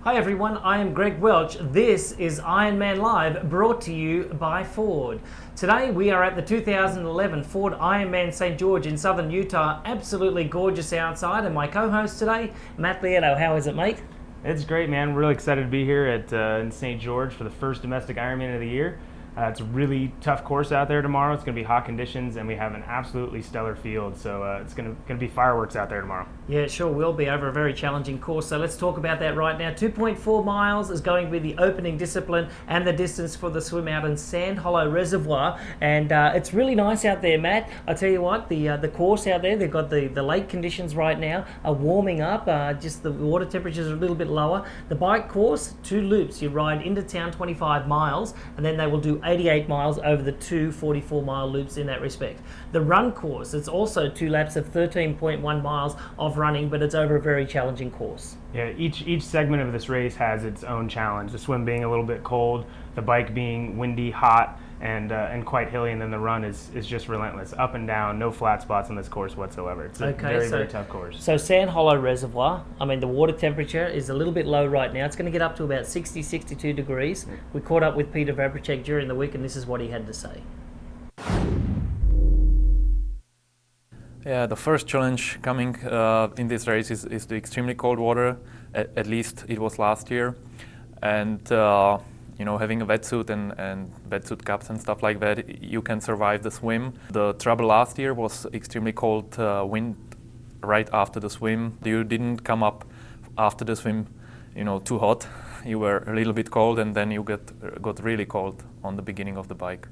Hi everyone, I am Greg Welch. This is Ironman Live, brought to you by Ford. Today we are at the 2011 Ford Ironman St. George in southern Utah. Absolutely gorgeous outside, and my co-host today, Matt Lieto. How is it, mate? It's great, man. We're really excited to be here at in St. George for the first domestic Ironman of the year. It's a really tough course out there tomorrow. It's going to be hot conditions, and we have an absolutely stellar field. So it's going to be fireworks out there tomorrow. Yeah, it sure will be, over a very challenging course. So let's talk about that right now. 2.4 miles is going to be the opening discipline and the distance for the swim out in Sand Hollow Reservoir. And it's really nice out there, Matt. I tell you what, the course out there, they've got the lake conditions right now are warming up. Just the water temperatures are a little bit lower. The bike course, 2 loops. You ride into town 25 miles, and then they will do 88 miles over the 2 44-mile loops in that respect. The run course, it's also 2 laps of 13.1 miles of running, but it's over a very challenging course. Yeah, each segment of this race has its own challenge. The swim being a little bit cold, the bike being windy, hot, and quite hilly, and then the run is just relentless, up and down, no flat spots on this course whatsoever. It's a very tough course. So Sand Hollow Reservoir, I mean, the water temperature is a little bit low right now. It's going to get up to about 60, 62 degrees. We caught up with Peter Vavricek during the week, and this is what he had to say. Yeah, the first challenge coming in this race is the extremely cold water. At least it was last year, and you know, having a wetsuit and wetsuit caps and stuff like that, you can survive the swim. The trouble last year was extremely cold wind right after the swim. You didn't come up after the swim, you know, too hot. You were a little bit cold, and then you got really cold on the beginning of the bike.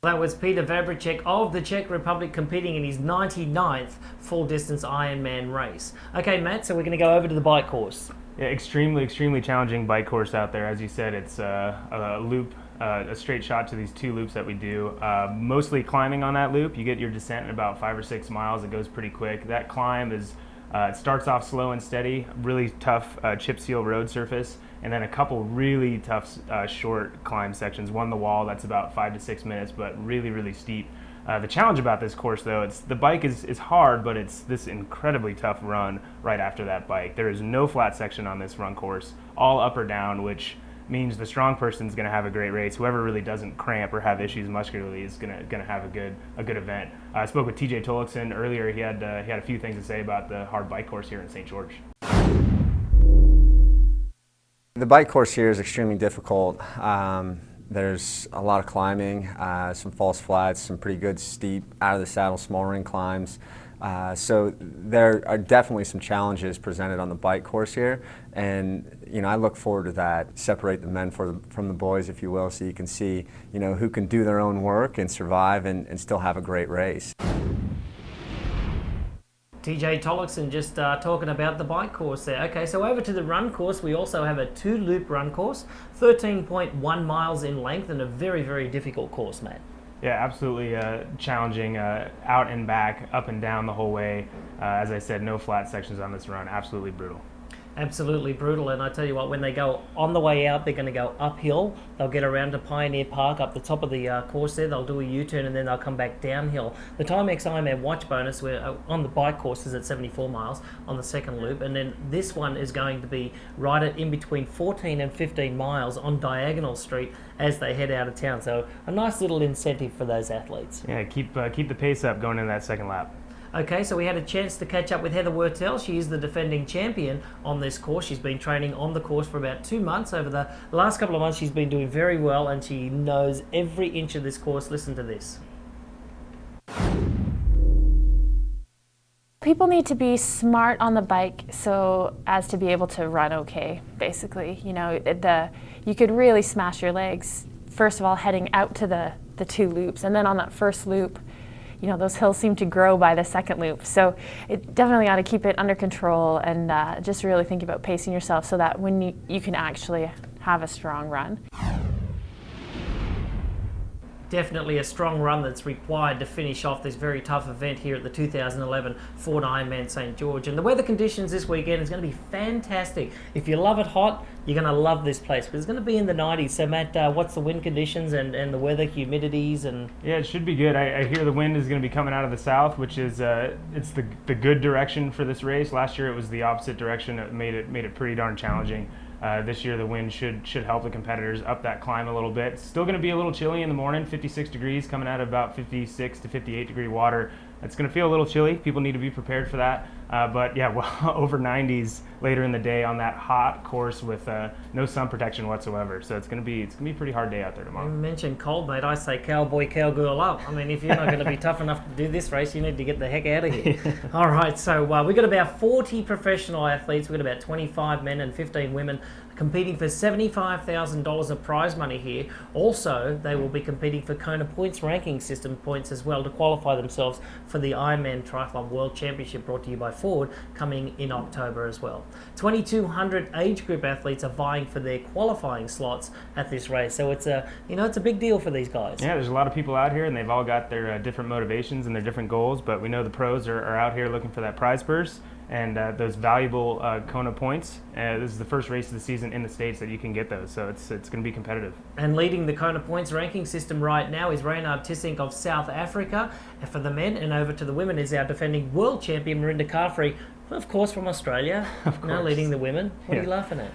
That was Peter Vavricek of the Czech Republic competing in his 99th full-distance Ironman race. Okay, Matt, so we're going to go over to the bike course. Yeah, extremely challenging bike course out there. As you said, it's a loop, a straight shot to these 2 loops that we do. Mostly climbing on that loop. You get your descent in about 5 or 6 miles. It goes pretty quick. That climb is it starts off slow and steady, really tough chip seal road surface, and then a couple really tough short climb sections. One, the wall, that's about 5 to 6 minutes, but really steep. The challenge about this course, though, the bike is hard, but it's this incredibly tough run right after that bike. There is no flat section on this run course, all up or down, which means the strong person's going to have a great race. Whoever really doesn't cramp or have issues muscularly is going to have a good event. I spoke with TJ Tollickson earlier. He had a few things to say about the hard bike course here in St. George. The bike course here is extremely difficult. There's a lot of climbing, some false flats, some pretty good steep out of the saddle small ring climbs. So there are definitely some challenges presented on the bike course here, and you know, I look forward to that. Separate the men from the boys, if you will, so you can see, you know, who can do their own work and survive and still have a great race. TJ Tollickson just talking about the bike course there. Okay, so over to the run course, we also have a 2-loop run course, 13.1 miles in length, and a very difficult course, Matt. Yeah, absolutely challenging, out and back, up and down the whole way. As I said, no flat sections on this run, absolutely brutal. Absolutely brutal, and I tell you what, when they go on the way out, they're going to go uphill. They'll get around to Pioneer Park up the top of the course there. They'll do a U-turn, and then they'll come back downhill. The Timex Ironman watch bonus, we're on the bike course, is at 74 miles on the second loop, and then this one is going to be right at in between 14 and 15 miles on Diagonal Street as they head out of town. So a nice little incentive for those athletes. Yeah, keep the pace up going into that second lap. Okay, so we had a chance to catch up with Heather Wurtell. She is the defending champion on this course. She's been training on the course for about 2 months. Over the last couple of months, she's been doing very well, and she knows every inch of this course. Listen to this. People need to be smart on the bike so as to be able to run okay, basically. You know, you could really smash your legs, first of all, heading out to the 2 loops, and then on that first loop, you know, those hills seem to grow by the second loop. So it definitely ought to keep it under control and just really think about pacing yourself so that when you can actually have a strong run. definitely a strong run that's required to finish off this very tough event here at the 2011 Ford Ironman St. George. And the weather conditions this weekend is going to be fantastic. If you love it hot, you're going to love this place because it's going to be in the 90s. So Matt, what's the wind conditions and the weather, humidities? And yeah, it should be good. I hear the wind is going to be coming out of the south, which is it's the good direction for this race. Last year it was the opposite direction. It made it pretty darn challenging. This year the wind should help the competitors up that climb a little bit. It's still going to be a little chilly in the morning, 56 degrees coming out of about 56 to 58 degree water. It's going to feel a little chilly. People need to be prepared for that. But yeah, well, over 90s later in the day on that hot course with no sun protection whatsoever. So it's going to be a pretty hard day out there tomorrow. You mentioned cold, mate. I say cowboy, cowgirl up. I mean, if you're not going to be tough enough to do this race, you need to get the heck out of here. All right, so we've got about 40 professional athletes. We've got about 25 men and 15 women competing for $75,000 of prize money here. Also, they will be competing for Kona points ranking system points as well to qualify themselves for the Ironman Triathlon World Championship brought to you by Ford coming in October as well. 2,200 age group athletes are vying for their qualifying slots at this race. So it's a big deal for these guys. Yeah, there's a lot of people out here and they've all got their different motivations and their different goals, but we know the pros are out here looking for that prize purse and those valuable Kona points. This is the first race of the season in the States that you can get those, so it's going to be competitive. And leading the Kona points ranking system right now is Reynard Tissink of South Africa for the men, and over to the women is our defending world champion Marinda Carfrey, of course from Australia, leading the women. What are you laughing at?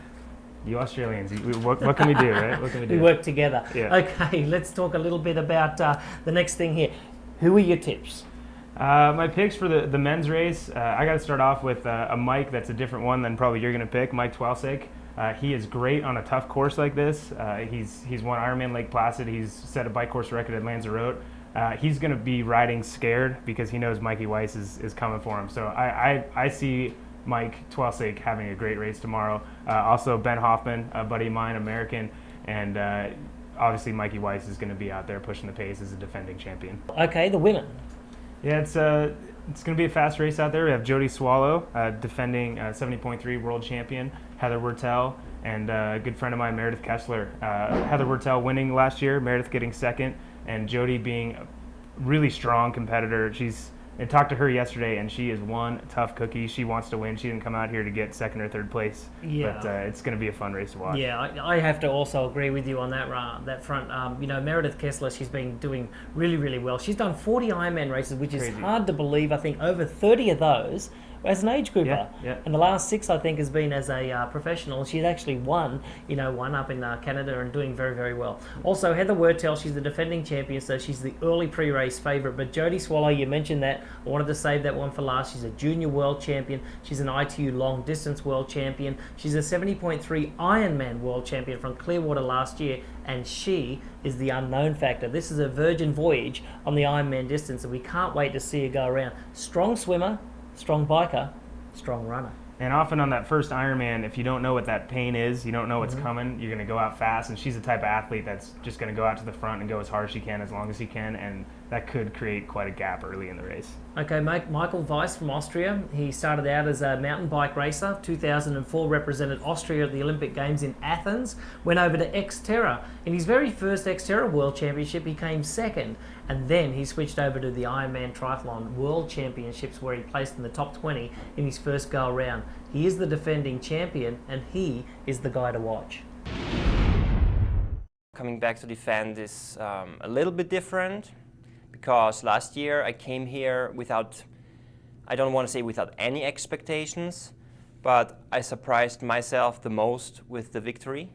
You Australians, what can we do, right? What can we do? We work together. Yeah. Okay, let's talk a little bit about the next thing here. Who are your tips? My picks for the men's race, I got to start off with a Mike that's a different one than probably you're going to pick, Mike Twelsik. He is great on a tough course like this. He's won Ironman Lake Placid. He's set a bike course record at Lanzarote. He's going to be riding scared because he knows Mikey Weiss is coming for him. So I see Mike Twelsik having a great race tomorrow. Also Ben Hoffman, a buddy of mine, American, and obviously Mikey Weiss is going to be out there pushing the pace as a defending champion. Okay, the women. Yeah, it's going to be a fast race out there. We have Jody Swallow, defending 70.3 world champion, Heather Wurtel, and a good friend of mine, Meredith Kessler. Heather Wurtel winning last year, Meredith getting second, and Jody being a really strong competitor. I talked to her yesterday, and she is one tough cookie. She wants to win. She didn't come out here to get second or third place. Yeah. But it's going to be a fun race to watch. Yeah, I have to also agree with you on that front. Meredith Kessler, she's been doing really, really well. She's done 40 Ironman races, which is hard to believe. I think over 30 of those as an age grouper. Yeah. And the last 6, I think, has been as a professional. She's actually won up in Canada and doing very, very well. Also, Heather Wurtel, she's the defending champion, so she's the early pre-race favourite. But Jody Swallow, you mentioned that. I wanted to save that one for last. She's a junior world champion. She's an ITU long distance world champion. She's a 70.3 Ironman world champion from Clearwater last year, and she is the unknown factor. This is a virgin voyage on the Ironman distance, and we can't wait to see her go around. Strong swimmer, strong biker, strong runner. And often on that first Ironman, if you don't know what that pain is, you don't know what's coming, you're going to go out fast. And she's the type of athlete that's just going to go out to the front and go as hard as she can, as long as she can. And that could create quite a gap early in the race. Okay, Michael Weiss from Austria. He started out as a mountain bike racer. 2004 represented Austria at the Olympic Games in Athens. Went over to Xterra. In his very first Xterra World Championship, he came second. And then he switched over to the Ironman Triathlon World Championships, where he placed in the top 20 in his first go around. He is the defending champion, and he is the guy to watch. Coming back to defend is a little bit different, because last year I came here without, I don't want to say without any expectations, but I surprised myself the most with the victory.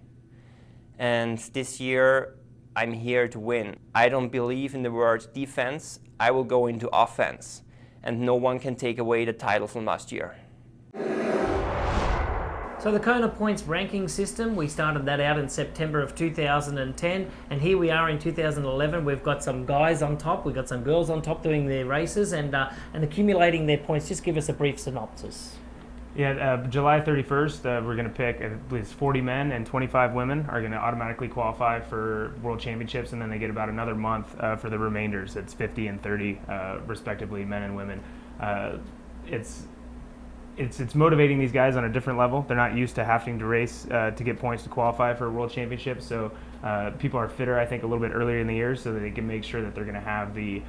And this year I'm here to win. I don't believe in the word defense. I will go into offense, and no one can take away the title from last year. So the Kona points ranking system, we started that out in September of 2010, and here we are in 2011. We've got some guys on top, we've got some girls on top doing their races and accumulating their points. Just give us a brief synopsis. Yeah, July 31st, we're going to pick at least 40 men and 25 women are going to automatically qualify for World Championships, and then they get about another month for the remainders. It's 50 and 30, respectively, men and women. It's motivating these guys on a different level. They're not used to having to race to get points to qualify for a World Championship, so people are fitter, I think, a little bit earlier in the year, so that they can make sure that they're going to have the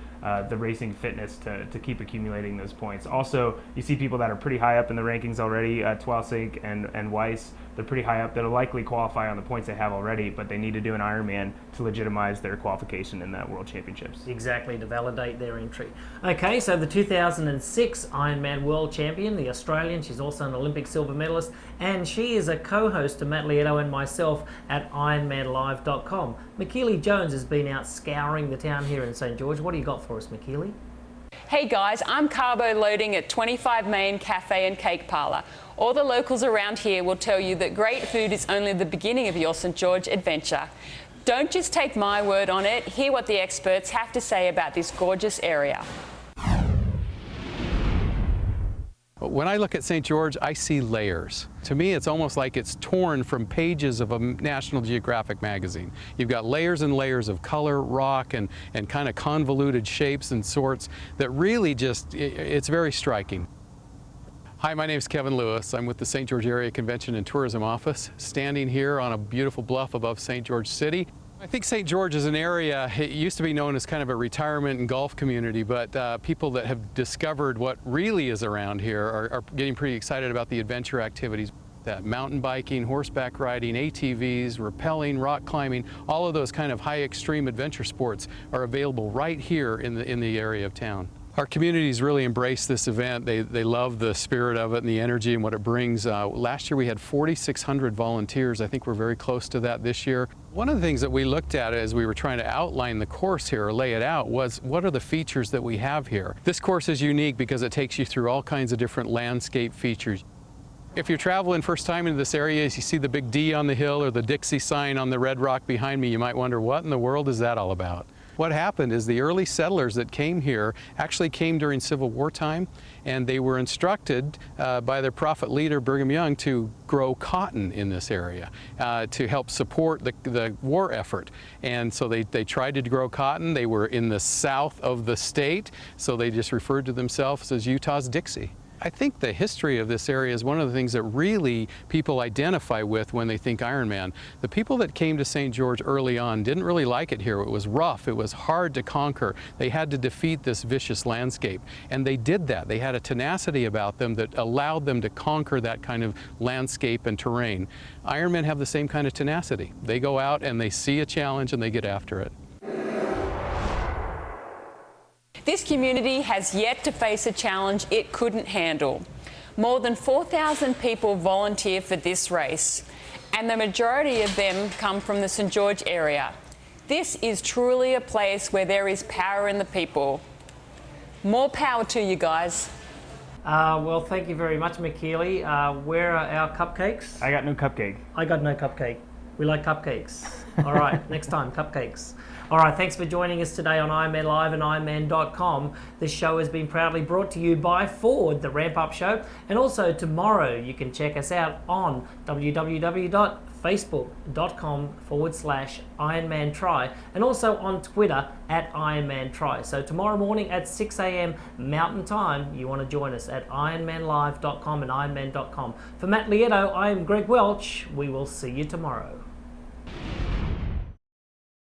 racing fitness to keep accumulating those points. Also, you see people that are pretty high up in the rankings already, Twalsink and Weiss. They're pretty high up. They'll likely qualify on the points they have already, but they need to do an Ironman to legitimize their qualification in the World Championships. Exactly, to validate their entry. Okay, so the 2006 Ironman World Champion, the Australian, she's also an Olympic silver medalist, and she is a co-host to Matt Lieto and myself at IronmanLIVE.com. McKeely Jones has been out scouring the town here in St. George. What do you got for us, McKeely? Hey guys, I'm carbo loading at 25 Main Cafe and Cake Parlour. All the locals around here will tell you that great food is only the beginning of your St. George adventure. Don't just take my word on it, hear what the experts have to say about this gorgeous area. When I look at St. George, I see layers. To me, it's almost like it's torn from pages of a National Geographic magazine. You've got layers and layers of color, rock, and kind of convoluted shapes and sorts that really it's very striking. Hi, my name is Kevin Lewis. I'm with the St. George Area Convention and Tourism Office, standing here on a beautiful bluff above St. George City. I think St. George is an area, it used to be known as kind of a retirement and golf community, but people that have discovered what really is around here are getting pretty excited about the adventure activities. Mountain biking, horseback riding, ATVs, rappelling, rock climbing, all of those kind of high extreme adventure sports are available right here in the area of town. Our communities really embrace this event. They love the spirit of it and the energy and what it brings. Last year we had 4,600 volunteers. I think we're very close to that this year. One of the things that we looked at as we were trying to outline the course here or lay it out was what are the features that we have here. This course is unique because it takes you through all kinds of different landscape features. If you're traveling first time into this area, as you see the big D on the hill or the Dixie sign on the red rock behind me, you might wonder, what in the world is that all about? What happened is the early settlers that came here actually came during Civil War time, and they were instructed by their prophet leader Brigham Young to grow cotton in this area to help support the war effort. And so they tried to grow cotton. They were in the south of the state, so they just referred to themselves as Utah's Dixie. I think the history of this area is one of the things that really people identify with when they think Ironman. The people that came to St. George early on didn't really like it here. It was rough, it was hard to conquer. They had to defeat this vicious landscape, and they did that. They had a tenacity about them that allowed them to conquer that kind of landscape and terrain. Ironmen have the same kind of tenacity. They go out and they see a challenge and they get after it. This community has yet to face a challenge it couldn't handle. More than 4,000 people volunteer for this race, and the majority of them come from the St. George area. This is truly a place where there is power in the people. More power to you guys. Well, thank you very much, McKeely. Where are our cupcakes? I got no cupcake. I got no cupcake. We like cupcakes. All right, next time, cupcakes. All right, thanks for joining us today on Ironman Live and Ironman.com. This show has been proudly brought to you by Ford, the Ramp Up Show. And also tomorrow you can check us out on www.facebook.com/IronmanTry and also on Twitter at IronmanTry. So tomorrow morning at 6 a.m. Mountain Time, you want to join us at IronmanLIVE.com and Ironman.com. For Matt Lieto, I am Greg Welch. We will see you tomorrow.